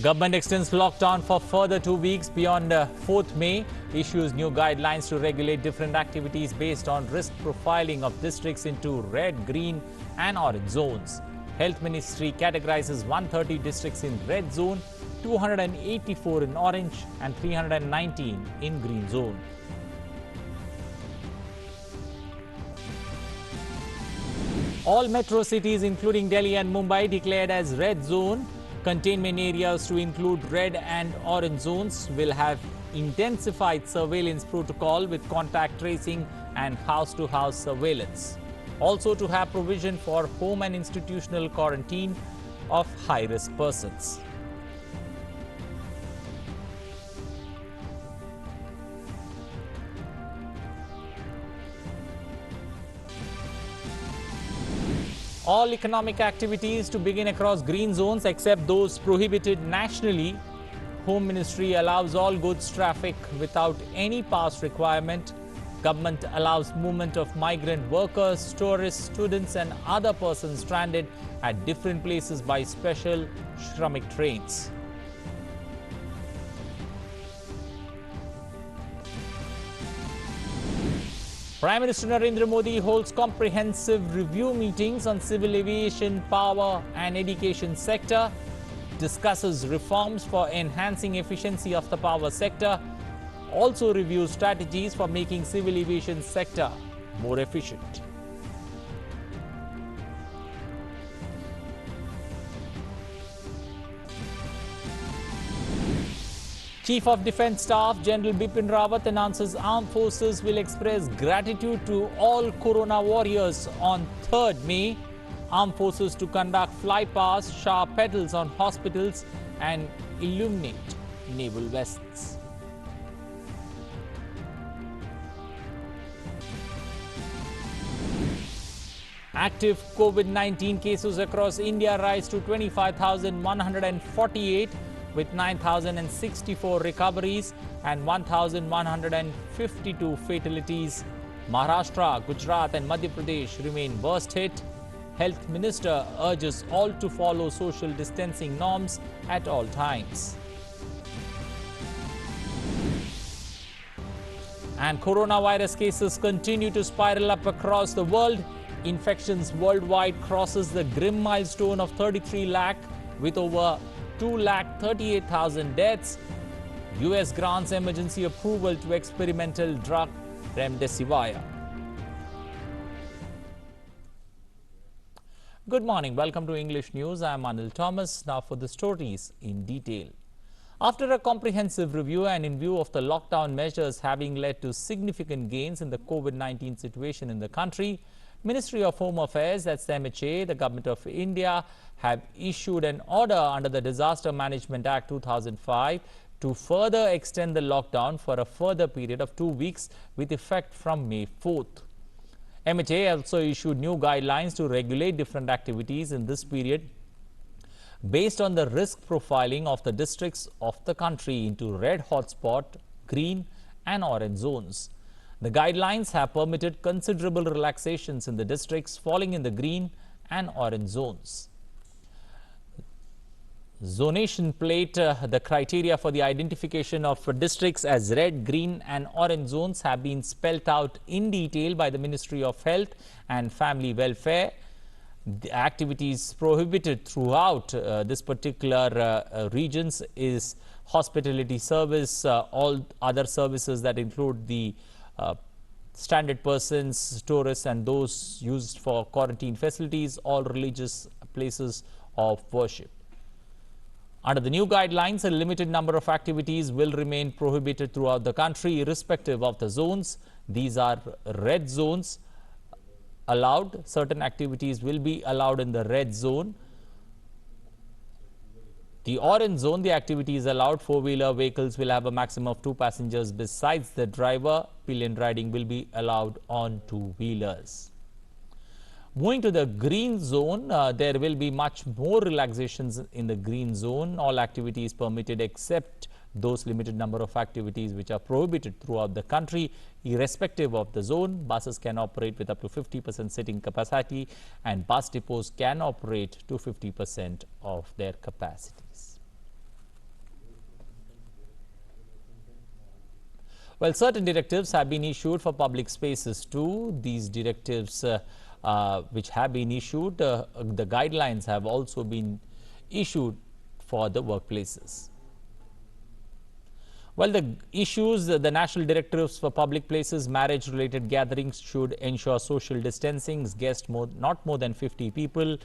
Government extends lockdown for further 2 weeks beyond 4th May, issues new guidelines to regulate different activities based on risk profiling of districts into red, green and orange zones. Health Ministry categorizes 130 districts in red zone, 284 in orange and 319 in green zone. All metro cities including Delhi and Mumbai declared as red zone. Containment areas to include red and orange zones will have intensified surveillance protocol with contact tracing and house-to-house surveillance. Also to have provision for home and institutional quarantine of high-risk persons. All economic activities to begin across green zones except those prohibited nationally. Home Ministry allows all goods traffic without any pass requirement. Government allows movement of migrant workers, tourists, students and other persons stranded at different places by special Shramik trains. Prime Minister Narendra Modi holds comprehensive review meetings on civil aviation, power and education sector, discusses reforms for enhancing efficiency of the power sector, also reviews strategies for making civil aviation sector more efficient. Chief of Defence Staff General Bipin Rawat announces armed forces will express gratitude to all Corona warriors on 3rd May. Armed forces to conduct flypast, sharp petals on hospitals and illuminate naval vessels. Active COVID-19 cases across India rise to 25,148. with 9,064 recoveries and 1,152 fatalities. Maharashtra, Gujarat and Madhya Pradesh remain worst hit. Health Minister urges all to follow social distancing norms at all times. And coronavirus cases continue to spiral up across the world. Infections worldwide crosses the grim milestone of 33 lakh with over 2,38,000 deaths. US grants emergency approval to experimental drug Remdesivir. Good morning. Welcome to English News. I am Anil Thomas. Now for the stories in detail. After a comprehensive review and in view of the lockdown measures having led to significant gains in the COVID-19 situation in the country, Ministry of Home Affairs, that's the MHA, the Government of India, have issued an order under the Disaster Management Act 2005 to further extend the lockdown for a further period of 2 weeks with effect from May 4th. MHA also issued new guidelines to regulate different activities in this period based on the risk profiling of the districts of the country into red hotspot, green and orange zones. The guidelines have permitted considerable relaxations in the districts falling in the green and orange zones. Zonation plate, the criteria for the identification of districts as red, green and orange zones have been spelt out in detail by the Ministry of Health and Family Welfare. The activities prohibited throughout this particular regions is hospitality service, all other services that include the stranded persons, tourists and those used for quarantine facilities, all religious places of worship. Under the new guidelines, a limited number of activities will remain prohibited throughout the country, irrespective of the zones. These are red zones allowed. Certain activities will be allowed in the red zone. The orange zone, the activity is allowed. Four-wheeler vehicles will have a maximum of 2 passengers besides the driver. Pillion riding will be allowed on two-wheelers. Moving to the green zone, there will be much more relaxations in the green zone. All activities permitted except those limited number of activities which are prohibited throughout the country, irrespective of the zone. Buses can operate with up to 50% sitting capacity and bus depots can operate to 50% of their capacities. Well, certain directives have been issued for public spaces too. These directives which have been issued, the guidelines have also been issued for the workplaces. Well, the issues, the national directives for public places, marriage-related gatherings should ensure social distancing, not more than 50 people.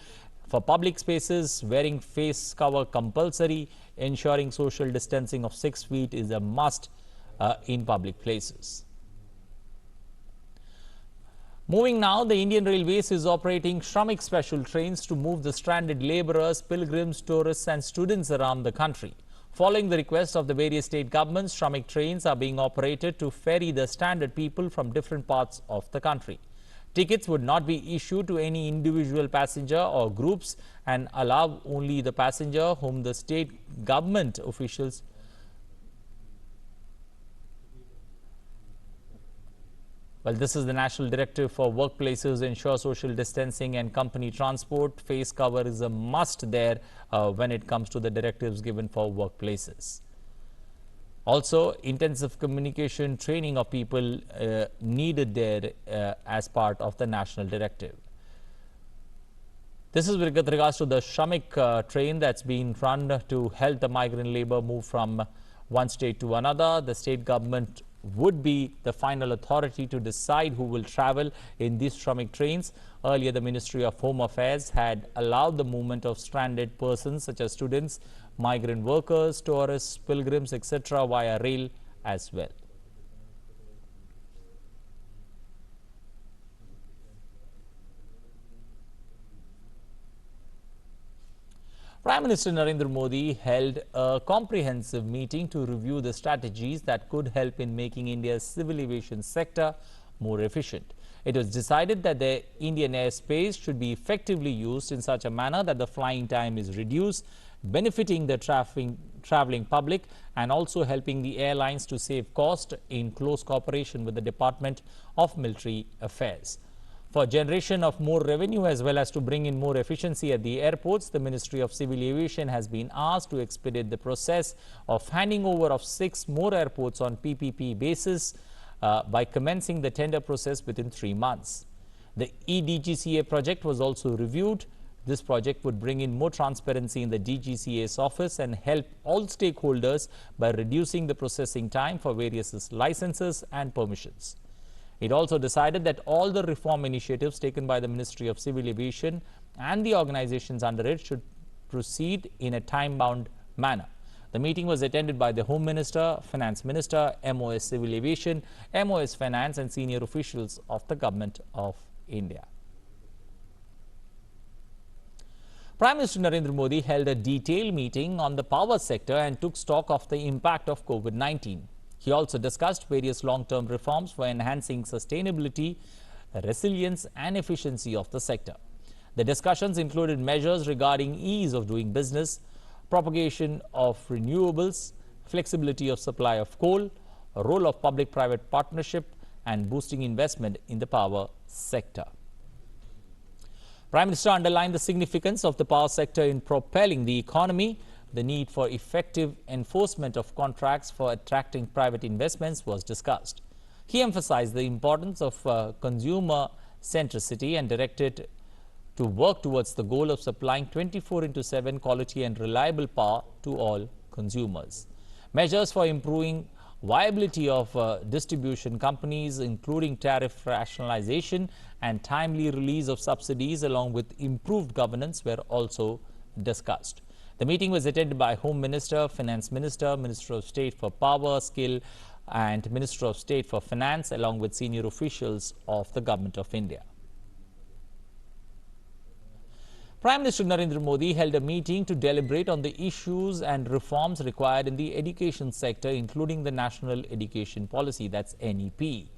For public spaces, wearing face cover compulsory, ensuring social distancing of 6 feet is a must in public places. Moving now, the Indian Railways is operating Shramik special trains to move the stranded laborers, pilgrims, tourists and students around the country. Following the request of the various state governments, Shramik trains are being operated to ferry the stranded people from different parts of the country. Tickets would not be issued to any individual passenger or groups and allow only the passenger whom the state government officials Well, this is the national directive for workplaces, ensure social distancing and company transport. Face cover is a must there when it comes to the directives given for workplaces. Also, intensive communication training of people needed there as part of the national directive. This is with regards to the Shramik train that's been run to help the migrant labor move from one state to another. The state government would be the final authority to decide who will travel in these Shramik trains. Earlier, the Ministry of Home Affairs had allowed the movement of stranded persons such as students, migrant workers, tourists, pilgrims, etc. via rail as well. Prime Minister Narendra Modi held a comprehensive meeting to review the strategies that could help in making India's civil aviation sector more efficient. It was decided that the Indian airspace should be effectively used in such a manner that the flying time is reduced, benefiting the traveling public and also helping the airlines to save cost in close cooperation with the Department of Military Affairs. For generation of more revenue as well as to bring in more efficiency at the airports, the Ministry of Civil Aviation has been asked to expedite the process of handing over of 6 more airports on PPP basis by commencing the tender process within 3 months. The eDGCA project was also reviewed. This project would bring in more transparency in the DGCA's office and help all stakeholders by reducing the processing time for various licenses and permissions. It also decided that all the reform initiatives taken by the Ministry of Civil Aviation and the organizations under it should proceed in a time-bound manner. The meeting was attended by the Home Minister, Finance Minister, MOS Civil Aviation, MOS Finance and senior officials of the Government of India. Prime Minister Narendra Modi held a detailed meeting on the power sector and took stock of the impact of COVID-19. He also discussed various long-term reforms for enhancing sustainability, resilience and efficiency of the sector. The discussions included measures regarding ease of doing business, propagation of renewables, flexibility of supply of coal, a role of public-private partnership and boosting investment in the power sector. Prime Minister underlined the significance of the power sector in propelling the economy. The need for effective enforcement of contracts for attracting private investments was discussed. He emphasized the importance of consumer centricity and directed to work towards the goal of supplying 24/7 quality and reliable power to all consumers. Measures for improving viability of distribution companies, including tariff rationalization and timely release of subsidies along with improved governance, were also discussed. The meeting was attended by Home Minister, Finance Minister, Minister of State for Power, Skill and Minister of State for Finance along with senior officials of the Government of India. Prime Minister Narendra Modi held a meeting to deliberate on the issues and reforms required in the education sector, including the National Education Policy, that's NEP.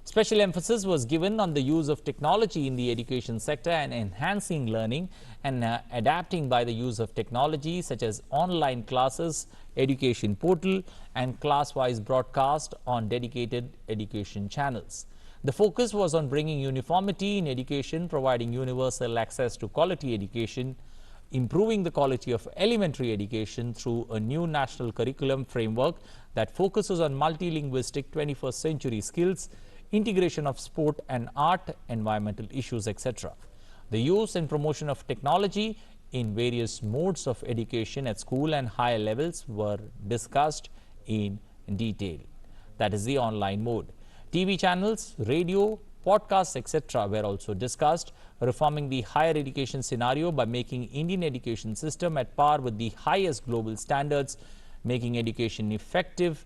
Special emphasis was given on the use of technology in the education sector and enhancing learning and adapting by the use of technology such as online classes, education portal and class-wise broadcast on dedicated education channels. The focus was on bringing uniformity in education, providing universal access to quality education, improving the quality of elementary education through a new national curriculum framework that focuses on multilinguistic 21st century skills, integration of sport and art, environmental issues, etc. The use and promotion of technology in various modes of education at school and higher levels were discussed in detail. That is the online mode. TV channels, radio, podcasts, etc. were also discussed, reforming the higher education scenario by making Indian education system at par with the highest global standards, making education effective,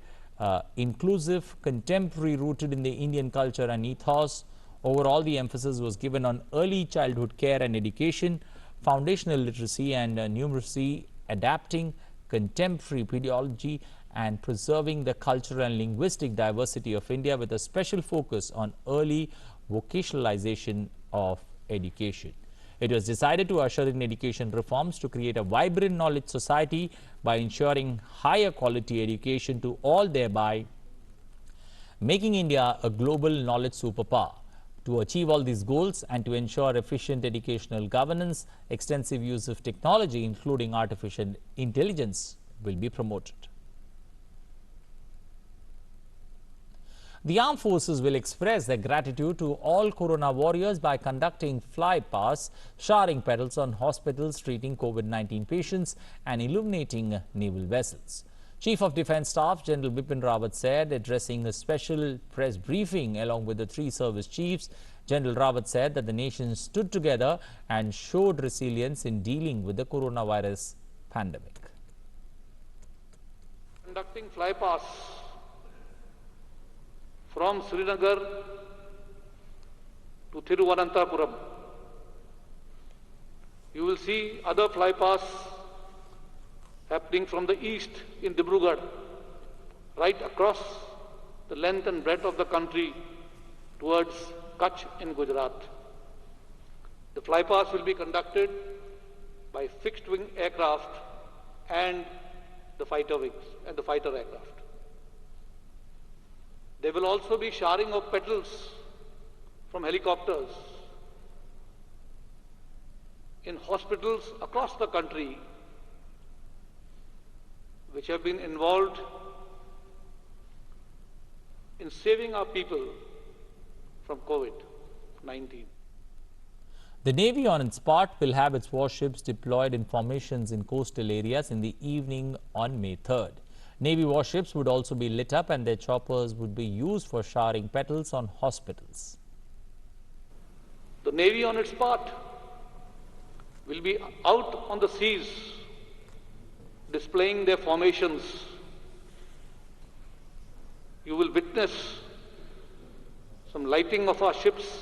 inclusive, contemporary, rooted in the Indian culture and ethos. Overall, the emphasis was given on early childhood care and education, foundational literacy and numeracy, adapting contemporary pedagogy and preserving the cultural and linguistic diversity of India with a special focus on early vocationalization of education. It was decided to usher in education reforms to create a vibrant knowledge society by ensuring higher quality education to all, thereby making India a global knowledge superpower. To achieve all these goals and to ensure efficient educational governance, extensive use of technology, including artificial intelligence, will be promoted. The armed forces will express their gratitude to all corona warriors by conducting flypasts, showering petals on hospitals treating COVID-19 patients and illuminating naval vessels. Chief of Defence Staff General Bipin Rawat said, addressing a special press briefing along with the three service chiefs, General Rawat said that the nation stood together and showed resilience in dealing with the coronavirus pandemic. Conducting flypasts from Srinagar to Thiruvananthapuram. You will see other flypasts happening from the east in Dibrugarh, right across the length and breadth of the country towards Kutch in Gujarat. The flypasts will be conducted by fixed-wing aircraft and the fighter wings and the fighter aircraft. There will also be showering of petals from helicopters in hospitals across the country which have been involved in saving our people from COVID-19. The Navy, on its part, will have its warships deployed in formations in coastal areas in the evening on May 3rd. Navy warships would also be lit up and their choppers would be used for showering petals on hospitals. The Navy, on its part, will be out on the seas displaying their formations. You will witness some lighting of our ships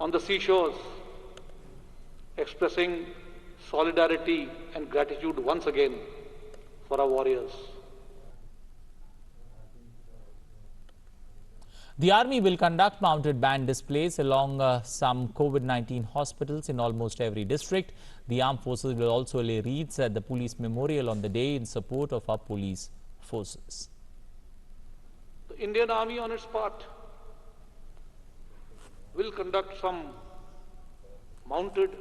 on the seashores, expressing solidarity and gratitude once again for our warriors. The Army will conduct mounted band displays along some COVID-19 hospitals in almost every district. The Armed Forces will also lay wreaths at the police memorial on the day in support of our police forces. The Indian Army, on its part, will conduct some mounted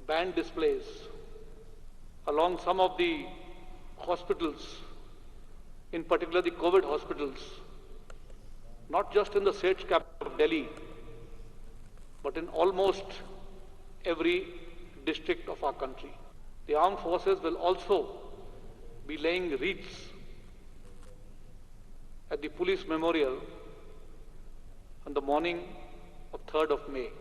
band displays along some of the hospitals, in particular the COVID hospitals, not just in the state capital of Delhi, but in almost every district of our country. The armed forces will also be laying wreaths at the police memorial on the morning of 3rd of May.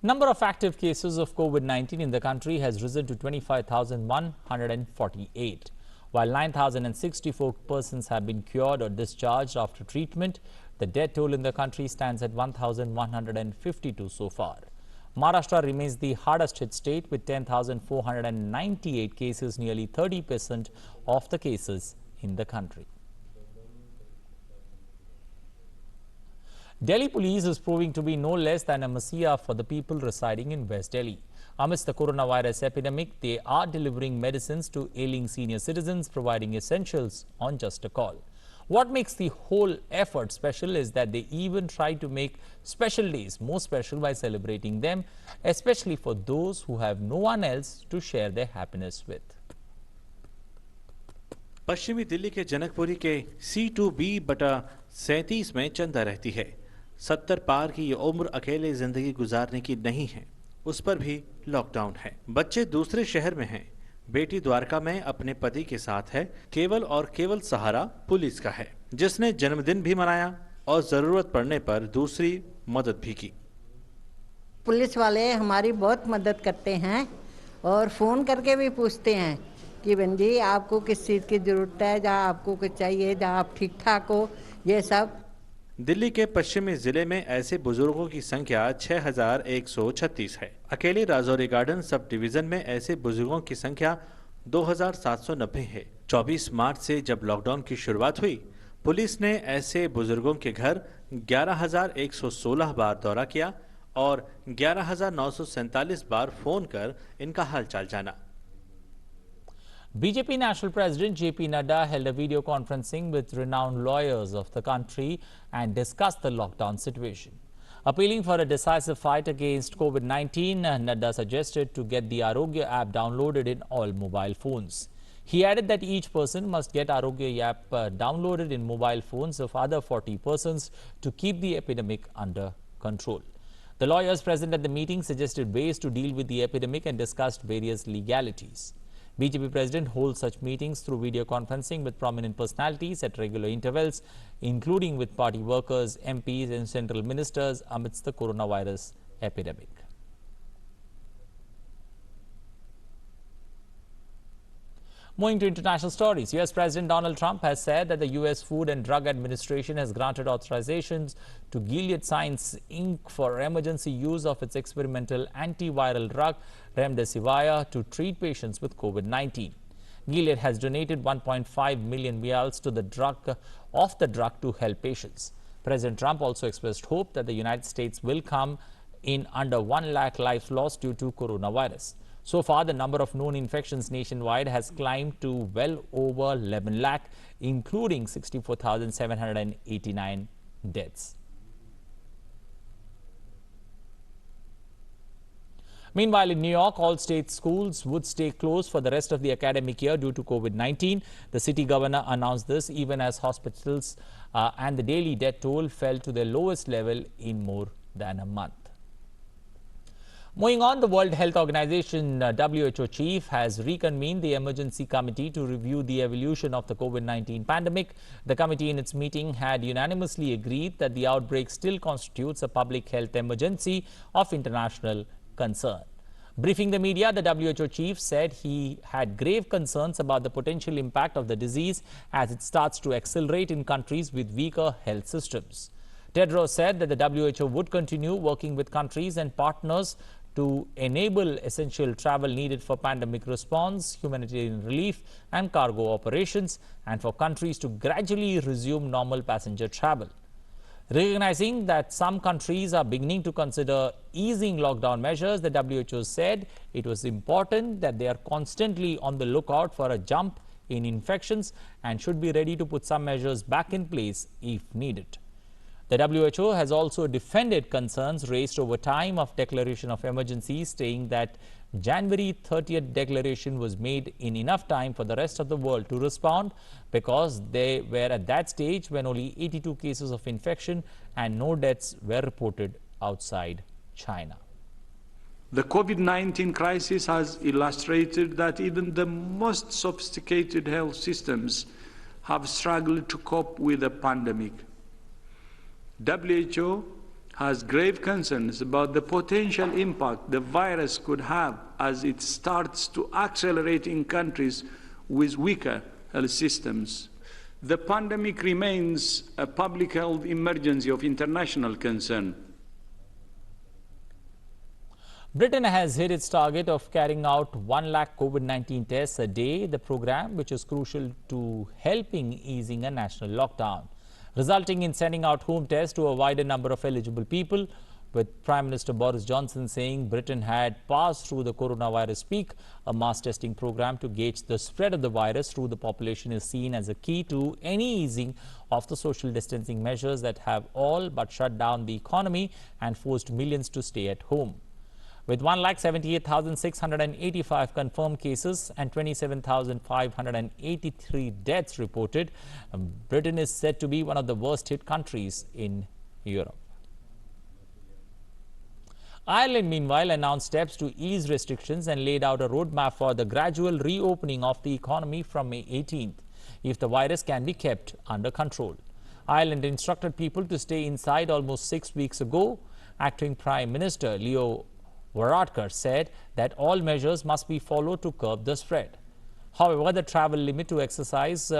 Number of active cases of COVID-19 in the country has risen to 25,148. While 9,064 persons have been cured or discharged after treatment, the death toll in the country stands at 1,152 so far. Maharashtra remains the hardest hit state with 10,498 cases, nearly 30% of the cases in the country. Delhi police is proving to be no less than a messiah for the people residing in West Delhi. Amidst the coronavirus epidemic, they are delivering medicines to ailing senior citizens, providing essentials on just a call. What makes the whole effort special is that they even try to make special days more special by celebrating them, especially for those who have no one else to share their happiness with. पश्चिमी दिल्ली के जनकपुरी के C2B/37 में चंदा रहती है। 70 पार की ये उम्र अकेले जिंदगी गुजारने की नहीं है, उस पर भी लॉकडाउन है। बच्चे दूसरे शहर में हैं, बेटी द्वारका में अपने पति के साथ है। केवल और केवल सहारा पुलिस का है, जिसने जन्मदिन भी मनाया और जरूरत पड़ने पर दूसरी मदद भी की। पुलिस वाले हमारी बहुत मदद करते हैं और फोन करके भी पूछते हैं कि बहन जी आपको किस चीज़ की ज़रूरत है, जहाँ आपको कुछ चाहिए, जहाँ आप ठीक ठाक हो, ये सब। दिल्ली के पश्चिमी जिले में ऐसे बुजुर्गों की संख्या 6136 है। अकेले राजौरी गार्डन सब डिवीजन में ऐसे बुजुर्गों की संख्या 2790 है। 24 मार्च से जब लॉकडाउन की शुरुआत हुई, पुलिस ने ऐसे बुजुर्गों के घर 11,116 बार दौरा किया और 11,947 बार फोन कर इनका हालचाल जाना। BJP National President JP Nadda held a video conferencing with renowned lawyers of the country and discussed the lockdown situation. Appealing for a decisive fight against COVID-19, Nadda suggested to get the Arogya app downloaded in all mobile phones. He added that each person must get Arogya app downloaded in mobile phones of other 40 persons to keep the epidemic under control. The lawyers present at the meeting suggested ways to deal with the epidemic and discussed various legalities. BJP President holds such meetings through video conferencing with prominent personalities at regular intervals, including with party workers, MPs and central ministers amidst the coronavirus epidemic. Moving to international stories, US President Donald Trump has said that the US Food and Drug Administration has granted authorizations to Gilead Sciences Inc. for emergency use of its experimental antiviral drug remdesivir to treat patients with COVID-19. Gilead has donated 1.5 million vials to the drug to help patients. President Trump also expressed hope that the United States will come in under 1 lakh lives lost due to coronavirus. So far, the number of known infections nationwide has climbed to well over 11 lakh, including 64,789 deaths. Meanwhile, in New York, all state schools would stay closed for the rest of the academic year due to COVID-19. The city governor announced this even as hospitals and the daily death toll fell to their lowest level in more than a month. Moving on, the World Health Organization WHO chief has reconvened the emergency committee to review the evolution of the COVID-19 pandemic. The committee in its meeting had unanimously agreed that the outbreak still constitutes a public health emergency of international concern. Briefing the media, the WHO chief said he had grave concerns about the potential impact of the disease as it starts to accelerate in countries with weaker health systems. Tedros said that the WHO would continue working with countries and partners to enable essential travel needed for pandemic response, humanitarian relief and cargo operations, and for countries to gradually resume normal passenger travel. Recognizing that some countries are beginning to consider easing lockdown measures, the WHO said it was important that they are constantly on the lookout for a jump in infections and should be ready to put some measures back in place if needed. The WHO has also defended concerns raised over time of declaration of emergency, saying that January 30th declaration was made in enough time for the rest of the world to respond because they were at that stage when only 82 cases of infection and no deaths were reported outside China. The COVID-19 crisis has illustrated that even the most sophisticated health systems have struggled to cope with the pandemic. WHO has grave concerns about the potential impact the virus could have as it starts to accelerate in countries with weaker health systems. The pandemic remains a public health emergency of international concern. Britain has hit its target of carrying out 1 lakh COVID-19 tests a day, the program which is crucial to helping easing a national lockdown, resulting in sending out home tests to a wider number of eligible people. with Prime Minister Boris Johnson saying Britain had passed through the coronavirus peak. A mass testing program to gauge the spread of the virus through the population is seen as a key to any easing of the social distancing measures that have all but shut down the economy and forced millions to stay at home. With 178,685 confirmed cases and 27,583 deaths reported, Britain is said to be one of the worst hit countries in Europe. Ireland, meanwhile, announced steps to ease restrictions and laid out a roadmap for the gradual reopening of the economy from May 18th, if the virus can be kept under control. Ireland instructed people to stay inside almost 6 weeks ago. Acting Prime Minister Leo Varadkar said that all measures must be followed to curb the spread. However, the travel limit to exercise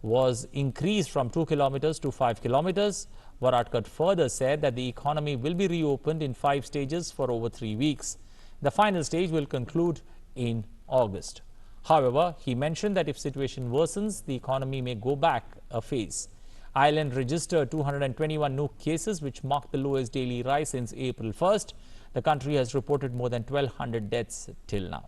was increased from 2 kilometers to 5 kilometers. Varadkar further said that the economy will be reopened in 5 stages for over 3 weeks. The final stage will conclude in August. However, he mentioned that if situation worsens, the economy may go back a phase. Ireland registered 221 new cases, which marked the lowest daily rise since April 1st. The country has reported more than 1,200 deaths till now.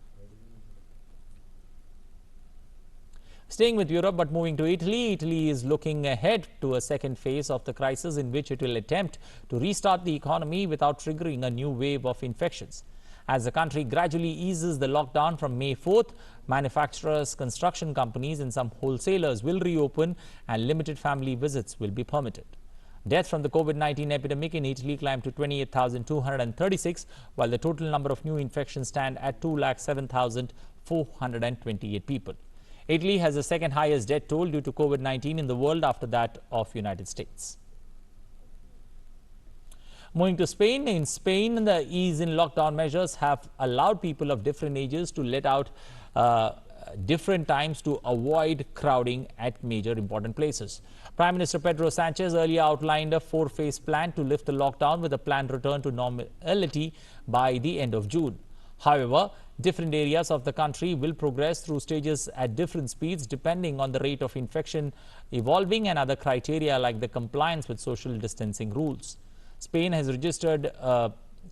Staying with Europe but moving to Italy, Italy is looking ahead to a second phase of the crisis in which it will attempt to restart the economy without triggering a new wave of infections. As the country gradually eases the lockdown from May 4th, manufacturers, construction companies and some wholesalers will reopen and limited family visits will be permitted. Deaths from the COVID-19 epidemic in Italy climbed to 28,236, while the total number of new infections stand at 207,428 people. Italy has the second highest death toll due to COVID-19 in the world after that of United States. Moving to Spain. In Spain, the ease in lockdown measures have allowed people of different ages to let out different times to avoid crowding at major important places. Prime Minister Pedro Sanchez earlier outlined a 4-phase plan to lift the lockdown with a planned return to normality by the end of June. However, different areas of the country will progress through stages at different speeds depending on the rate of infection evolving and other criteria like the compliance with social distancing rules. Spain has registered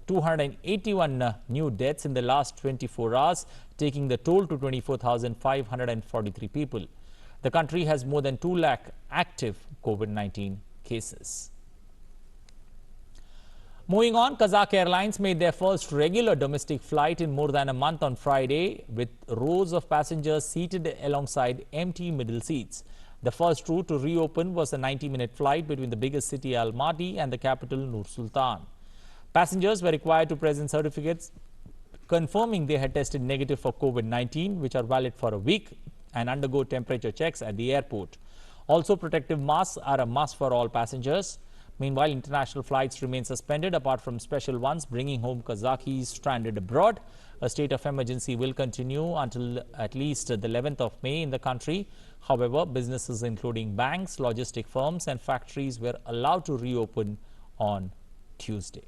281 new deaths in the last 24 hours, taking the toll to 24,543 people. The country has more than 2 lakh active COVID-19 cases. Moving on, Kazakh Airlines made their first regular domestic flight in more than a month on Friday, with rows of passengers seated alongside empty middle seats. The first route to reopen was a 90-minute flight between the biggest city Almaty and the capital Nur Sultan. Passengers were required to present certificates confirming they had tested negative for COVID-19, which are valid for a week, and undergo temperature checks at the airport. Also, protective masks are a must for all passengers. Meanwhile, international flights remain suspended apart from special ones bringing home Kazakhis stranded abroad. A state of emergency will continue until at least the 11th of May in the country. However, businesses including banks, logistic firms and factories were allowed to reopen on Tuesday.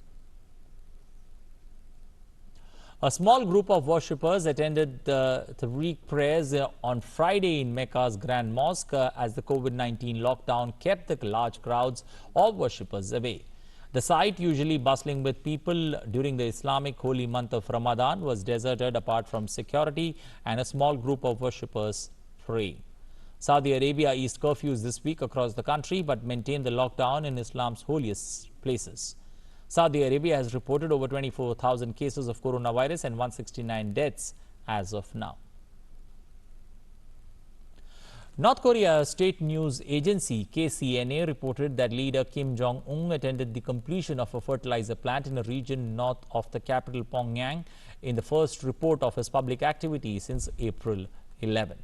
A small group of worshippers attended the Tariq prayers on Friday in Mecca's Grand Mosque as the COVID-19 lockdown kept the large crowds of worshippers away. The site, usually bustling with people during the Islamic holy month of Ramadan, was deserted apart from security and a small group of worshippers praying. Saudi Arabia eased curfews this week across the country but maintained the lockdown in Islam's holiest places. Saudi Arabia has reported over 24,000 cases of coronavirus and 169 deaths as of now. North Korea's state news agency KCNA reported that leader Kim Jong-un attended the completion of a fertilizer plant in a region north of the capital Pyongyang in the first report of his public activity since April 11th.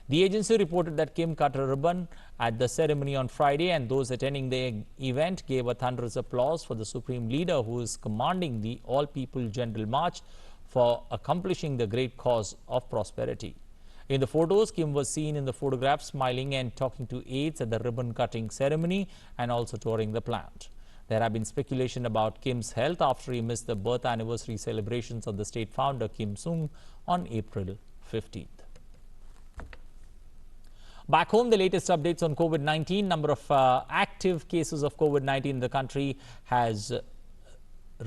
The agency reported that Kim cut a ribbon at the ceremony on Friday, and those attending the event gave a thunderous applause for the supreme leader who is commanding the all-people general march for accomplishing the great cause of prosperity. In the photos, Kim was seen in the photograph smiling and talking to aides at the ribbon-cutting ceremony and also touring the plant. There have been speculation about Kim's health after he missed the birth anniversary celebrations of the state founder Kim Sung on April 15th. Back home, the latest updates on COVID-19. Number of active cases of COVID-19 in the country has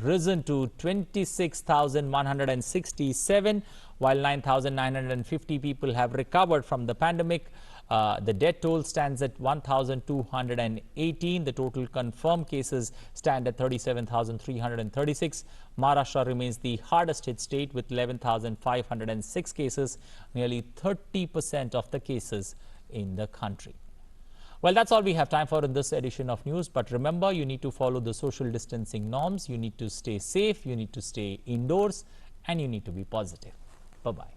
risen to 26,167, while 9,950 people have recovered from the pandemic. The death toll stands at 1,218. The total confirmed cases stand at 37,336. Maharashtra remains the hardest hit state with 11,506 cases, nearly 30% of the cases in the country. Well, that's all we have time for in this edition of news. But remember, you need to follow the social distancing norms. You need to stay safe. You need to stay indoors, and you need to be positive. Bye-bye.